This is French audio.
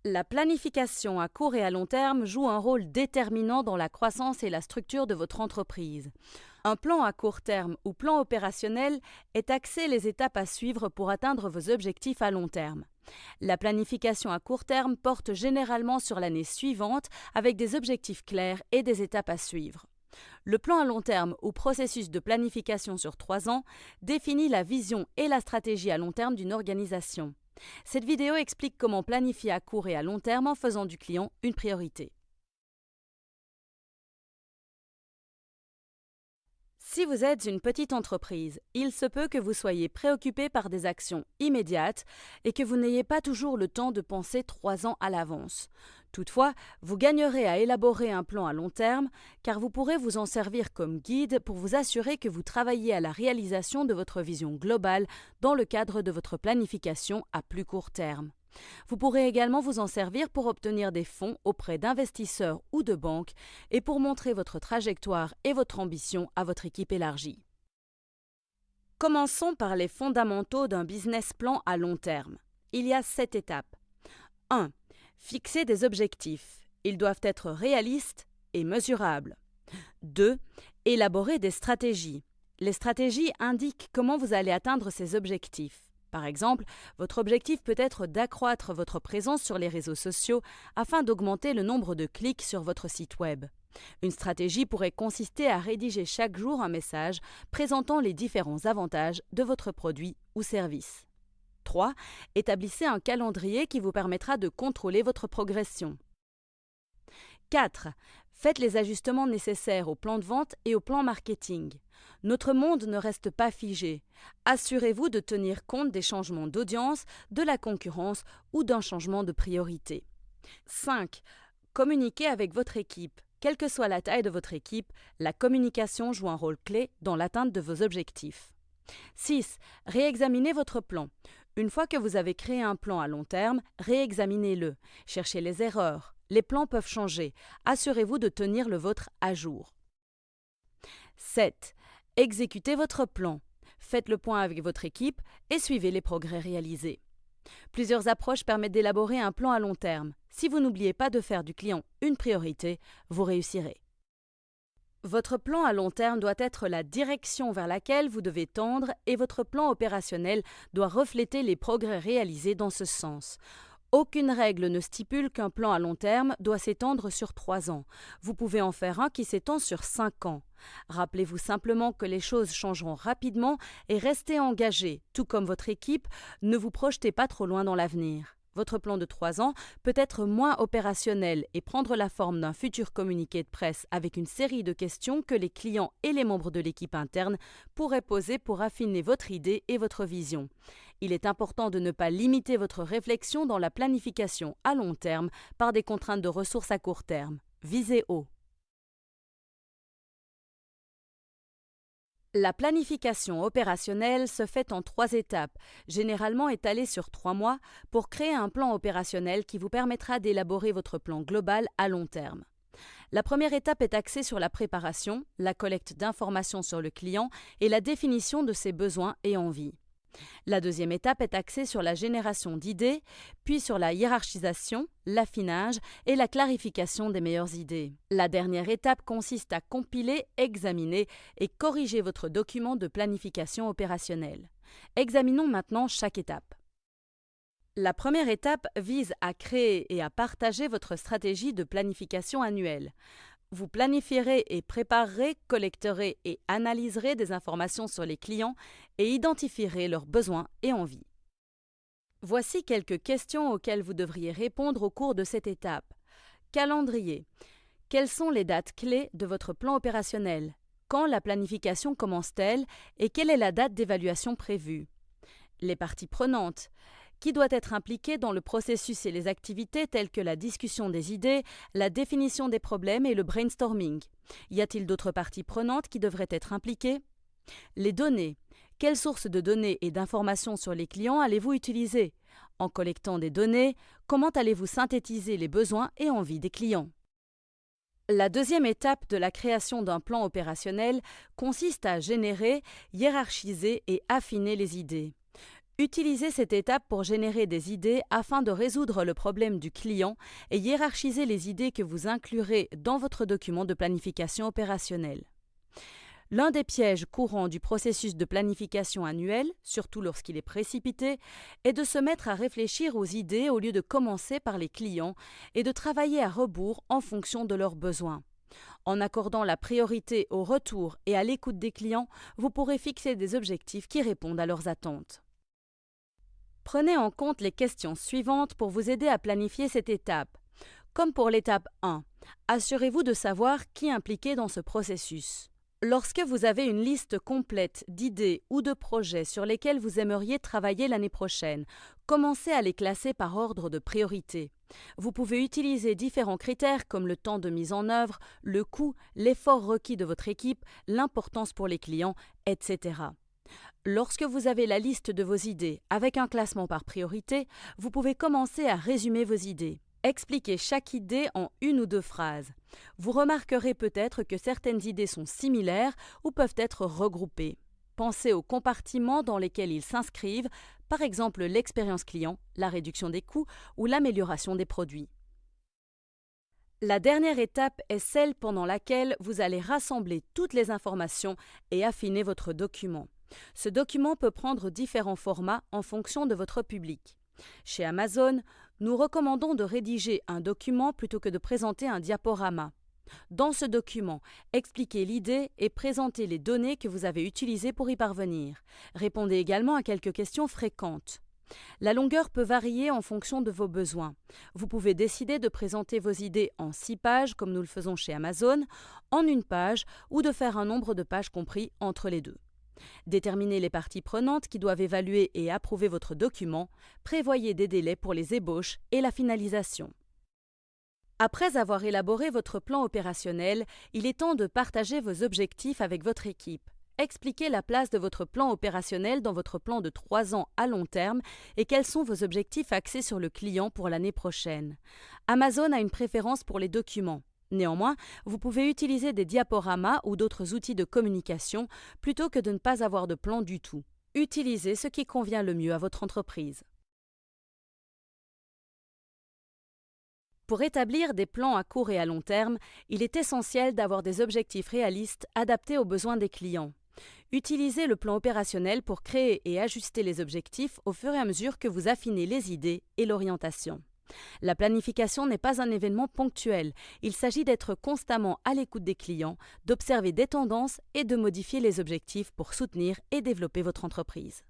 La planification à court et à long terme joue un rôle déterminant dans la croissance et la structure de votre entreprise. Un plan à court terme ou plan opérationnel est axé les étapes à suivre pour atteindre vos objectifs à long terme. La planification à court terme porte généralement sur l'année suivante avec des objectifs clairs et des étapes à suivre. Le plan à long terme ou processus de planification sur 3 ans définit la vision et la stratégie à long terme d'une organisation. Cette vidéo explique comment planifier à court et à long terme en faisant du client une priorité. Si vous êtes une petite entreprise, il se peut que vous soyez préoccupé par des actions immédiates et que vous n'ayez pas toujours le temps de penser 3 ans à l'avance. Toutefois, vous gagnerez à élaborer un plan à long terme car vous pourrez vous en servir comme guide pour vous assurer que vous travaillez à la réalisation de votre vision globale dans le cadre de votre planification à plus court terme. Vous pourrez également vous en servir pour obtenir des fonds auprès d'investisseurs ou de banques et pour montrer votre trajectoire et votre ambition à votre équipe élargie. Commençons par les fondamentaux d'un business plan à long terme. Il y a 7 étapes. 1. Fixer des objectifs. Ils doivent être réalistes et mesurables. 2. Élaborer des stratégies. Les stratégies indiquent comment vous allez atteindre ces objectifs. Par exemple, votre objectif peut être d'accroître votre présence sur les réseaux sociaux afin d'augmenter le nombre de clics sur votre site web. Une stratégie pourrait consister à rédiger chaque jour un message présentant les différents avantages de votre produit ou service. 3. Établissez un calendrier qui vous permettra de contrôler votre progression. 4. Faites les ajustements nécessaires au plan de vente et au plan marketing. Notre monde ne reste pas figé. Assurez-vous de tenir compte des changements d'audience, de la concurrence ou d'un changement de priorité. 5. Communiquez avec votre équipe. Quelle que soit la taille de votre équipe, la communication joue un rôle clé dans l'atteinte de vos objectifs. 6. Réexaminez votre plan. Une fois que vous avez créé un plan à long terme, réexaminez-le. Cherchez les erreurs. Les plans peuvent changer. Assurez-vous de tenir le vôtre à jour. 7. Exécutez votre plan. Faites le point avec votre équipe et suivez les progrès réalisés. Plusieurs approches permettent d'élaborer un plan à long terme. Si vous n'oubliez pas de faire du client une priorité, vous réussirez. Votre plan à long terme doit être la direction vers laquelle vous devez tendre et votre plan opérationnel doit refléter les progrès réalisés dans ce sens. Aucune règle ne stipule qu'un plan à long terme doit s'étendre sur 3 ans. Vous pouvez en faire un qui s'étend sur 5 ans. Rappelez-vous simplement que les choses changeront rapidement et restez engagé, tout comme votre équipe, ne vous projetez pas trop loin dans l'avenir. Votre plan de 3 ans peut être moins opérationnel et prendre la forme d'un futur communiqué de presse avec une série de questions que les clients et les membres de l'équipe interne pourraient poser pour affiner votre idée et votre vision. Il est important de ne pas limiter votre réflexion dans la planification à long terme par des contraintes de ressources à court terme. Visez haut. La planification opérationnelle se fait en 3 étapes, généralement étalées sur 3 mois, pour créer un plan opérationnel qui vous permettra d'élaborer votre plan global à long terme. La première étape est axée sur la préparation, la collecte d'informations sur le client et la définition de ses besoins et envies. La deuxième étape est axée sur la génération d'idées, puis sur la hiérarchisation, l'affinage et la clarification des meilleures idées. La dernière étape consiste à compiler, examiner et corriger votre document de planification opérationnelle. Examinons maintenant chaque étape. La première étape vise à créer et à partager votre stratégie de planification annuelle. Vous planifierez et préparerez, collecterez et analyserez des informations sur les clients et identifierez leurs besoins et envies. Voici quelques questions auxquelles vous devriez répondre au cours de cette étape. Calendrier. Quelles sont les dates clés de votre plan opérationnel? Quand la planification commence-t-elle et quelle est la date d'évaluation prévue? Les parties prenantes. Qui doit être impliqué dans le processus et les activités telles que la discussion des idées, la définition des problèmes et le brainstorming? Y a-t-il d'autres parties prenantes qui devraient être impliquées? Les données. Quelles sources de données et d'informations sur les clients allez-vous utiliser? En collectant des données, comment allez-vous synthétiser les besoins et envies des clients? La deuxième étape de la création d'un plan opérationnel consiste à générer, hiérarchiser et affiner les idées. Utilisez cette étape pour générer des idées afin de résoudre le problème du client et hiérarchiser les idées que vous inclurez dans votre document de planification opérationnelle. L'un des pièges courants du processus de planification annuelle, surtout lorsqu'il est précipité, est de se mettre à réfléchir aux idées au lieu de commencer par les clients et de travailler à rebours en fonction de leurs besoins. En accordant la priorité au retour et à l'écoute des clients, vous pourrez fixer des objectifs qui répondent à leurs attentes. Prenez en compte les questions suivantes pour vous aider à planifier cette étape. Comme pour l'étape 1, assurez-vous de savoir qui est impliqué dans ce processus. Lorsque vous avez une liste complète d'idées ou de projets sur lesquels vous aimeriez travailler l'année prochaine, commencez à les classer par ordre de priorité. Vous pouvez utiliser différents critères comme le temps de mise en œuvre, le coût, l'effort requis de votre équipe, l'importance pour les clients, etc. Lorsque vous avez la liste de vos idées avec un classement par priorité, vous pouvez commencer à résumer vos idées. Expliquez chaque idée en une ou deux phrases. Vous remarquerez peut-être que certaines idées sont similaires ou peuvent être regroupées. Pensez aux compartiments dans lesquels ils s'inscrivent, par exemple l'expérience client, la réduction des coûts ou l'amélioration des produits. La dernière étape est celle pendant laquelle vous allez rassembler toutes les informations et affiner votre document. Ce document peut prendre différents formats en fonction de votre public. Chez Amazon, nous recommandons de rédiger un document plutôt que de présenter un diaporama. Dans ce document, expliquez l'idée et présentez les données que vous avez utilisées pour y parvenir. Répondez également à quelques questions fréquentes. La longueur peut varier en fonction de vos besoins. Vous pouvez décider de présenter vos idées en 6 pages, comme nous le faisons chez Amazon, en 1 page ou de faire un nombre de pages compris entre les deux. Déterminez les parties prenantes qui doivent évaluer et approuver votre document. Prévoyez des délais pour les ébauches et la finalisation. Après avoir élaboré votre plan opérationnel, il est temps de partager vos objectifs avec votre équipe. Expliquez la place de votre plan opérationnel dans votre plan de 3 ans à long terme et quels sont vos objectifs axés sur le client pour l'année prochaine. Amazon a une préférence pour les documents. Néanmoins, vous pouvez utiliser des diaporamas ou d'autres outils de communication plutôt que de ne pas avoir de plan du tout. Utilisez ce qui convient le mieux à votre entreprise. Pour établir des plans à court et à long terme, il est essentiel d'avoir des objectifs réalistes adaptés aux besoins des clients. Utilisez le plan opérationnel pour créer et ajuster les objectifs au fur et à mesure que vous affinez les idées et l'orientation. La planification n'est pas un événement ponctuel. Il s'agit d'être constamment à l'écoute des clients, d'observer des tendances et de modifier les objectifs pour soutenir et développer votre entreprise.